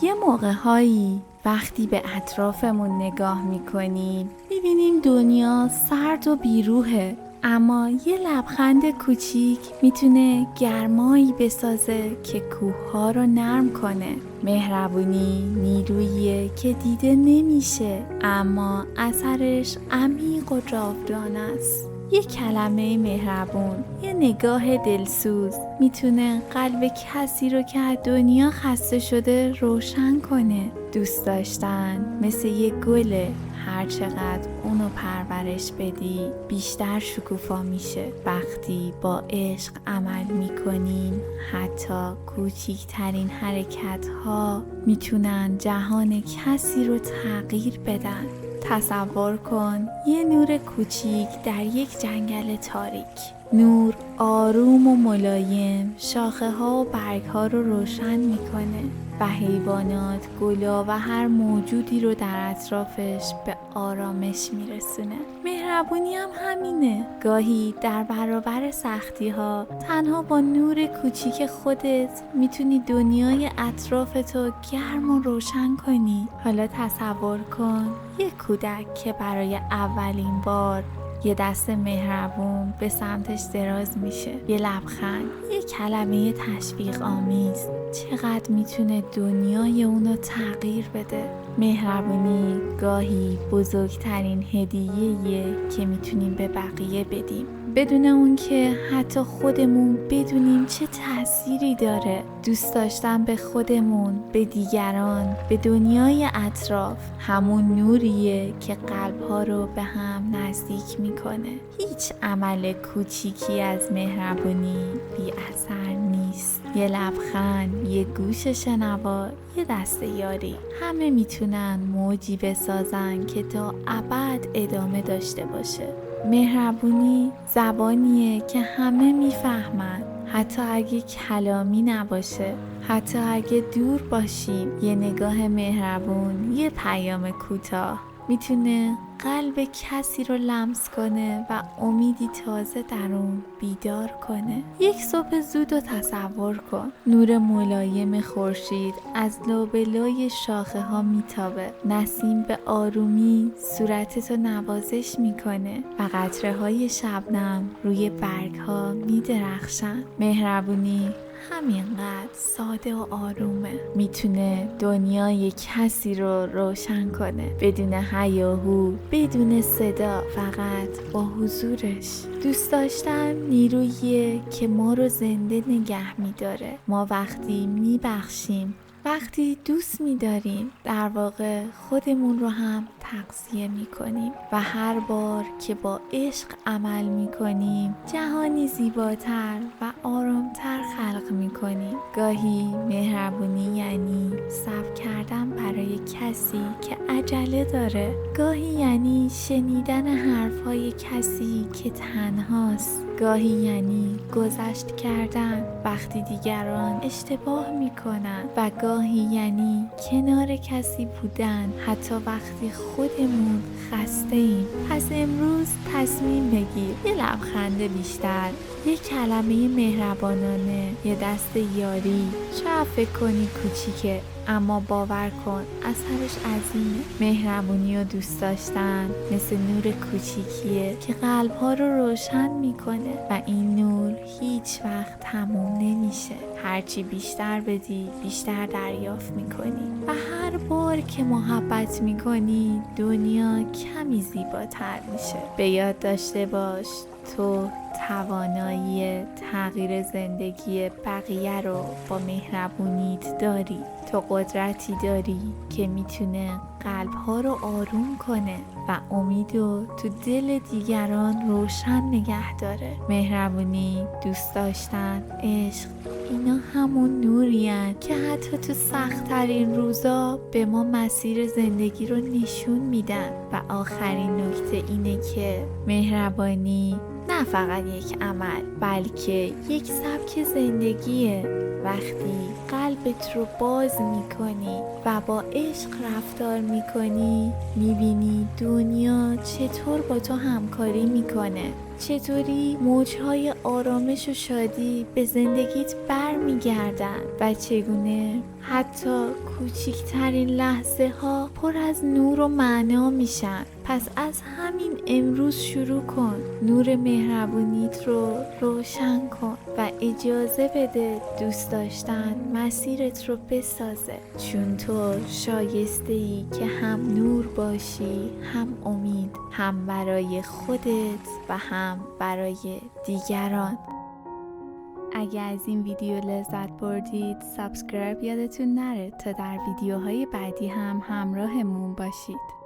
یه موقع‌هایی وقتی به اطرافمون نگاه می‌کنیم می‌بینیم دنیا سرد و بیروحه، اما یه لبخند کوچیک میتونه گرمایی بسازه که کوه‌ها رو نرم کنه. مهربونی نیروییه که دیده نمیشه، اما اثرش عمیق و جاودانه است. یه کلمه مهربون، یه نگاه دلسوز میتونه قلب کسی رو که از دنیا خسته شده روشن کنه. دوست داشتن مثل یه گله، هر چقدر اونو پرورش بدی بیشتر شکوفا میشه. وقتی با عشق عمل میکنیم حتی کوچیکترین حرکت ها میتونن جهان کسی رو تغییر بدن. تصور کن یه نور کوچیک در یک جنگل تاریک. نور آروم و ملایم شاخه ها و برگ ها رو روشن میکنه و حیوانات، گلا و هر موجودی رو در اطرافش به آرامش میرسونه. مهربونی هم همینه. گاهی در برابر سختی ها تنها با نور کوچیک خودت میتونی دنیای اطرافتو گرم و روشن کنی. حالا تصور کن یک کودک که برای اولین بار یه دست مهربون به سمتش دراز میشه. یه لبخند، یه کلمه تشویق آمیز چقدر میتونه دنیای اونو تغییر بده. مهربونی گاهی بزرگترین هدیه‌ایه که میتونیم به بقیه بدیم، بدون اون که حتی خودمون بدونیم چه تأثیری داره. دوست داشتن به خودمون، به دیگران، به دنیای اطراف همون نوریه که قلب‌ها رو به هم نزدیک میکنه. هیچ عمل کوچیکی از مهربونی بی اثر نیست. یه لبخند، یه گوش شنوا، یه دست یاری، همه میتونن موجی بسازن که تا ابد ادامه داشته باشه. مهربونی زبانیه که همه میفهمن، حتی اگه کلامی نباشه، حتی اگه دور باشیم. یه نگاه مهربون، یه پیام کوتاه میتونه قلب کسی رو لمس کنه و امیدی تازه در اون بیدار کنه. یک صبح زود رو تصور کن. نور ملایم خورشید از لابلای شاخه ها میتابه. نسیم به آرومی صورتتو نوازش میکنه و قطره های شبنم روی برگ ها میدرخشن. مهربونی همینقدر ساده و آرومه، میتونه دنیای کسی رو روشن کنه بدون هیاهو، بدون صدا، فقط با حضورش. دوست داشتن نیروییه که ما رو زنده نگه میداره. ما وقتی میبخشیم، وقتی دوست می‌داریم، در واقع خودمون رو هم تغذیه می‌کنیم و هر بار که با عشق عمل می‌کنیم جهانی زیباتر و آرامتر خلق می‌کنیم. گاهی مهربونی یعنی صبر کردن برای کسی که عجله داره. گاهی یعنی شنیدن حرف‌های کسی که تنهاست. گاهی یعنی گذشت کردن وقتی دیگران اشتباه میکنن و گاهی یعنی کنار کسی بودن حتی وقتی خودمون خسته ایم. پس امروز تصمیم بگیر یه لبخند بیشتر، یه کلمه مهربانانه، یه دست یاری. شاید فکر کنی کوچیکه، اما باور کن اثرش عظیمه. مهربونی و دوست داشتن مثل نور کوچیکیه که قلب‌ها رو روشن میکنه و این نور هیچ وقت تموم نمیشه. هرچی بیشتر بدی بیشتر دریافت میکنی و هر بار که محبت میکنی دنیا کمی زیباتر میشه. به یاد داشته باش تو توانایی تغییر زندگی بقیه رو با مهربونیت داری. تو قدرتی داری که میتونه قلبها رو آروم کنه و امیدو تو دل دیگران روشن نگه داره. مهربونی، دوست داشتن، عشق، اینا همون نورین که حتی تو سخت‌ترین روزا به ما مسیر زندگی رو نشون میدن. و آخرین نکته اینه که مهربانی نه فقط یک عمل، بلکه یک سبک زندگیه. وقتی قلبت رو باز میکنی و با عشق رفتار میکنی، میبینی دنیا چطور با تو همکاری میکنه، چطوری موجهای آرامش و شادی به زندگیت برمیگردن و چگونه حتی کوچکترین لحظه ها پر از نور و معنا میشن. پس از همین امروز شروع کن، نور مهربونیت رو روشن کن و اجازه بده دوست داشتن مسیرت رو بسازه، چون تو شایسته ای که هم نور باشی، هم امید، هم برای خودت و هم برای دیگران. اگه از این ویدیو لذت بردید سابسکرایب یادتون نره تا در ویدیوهای بعدی هم همراهمون باشید.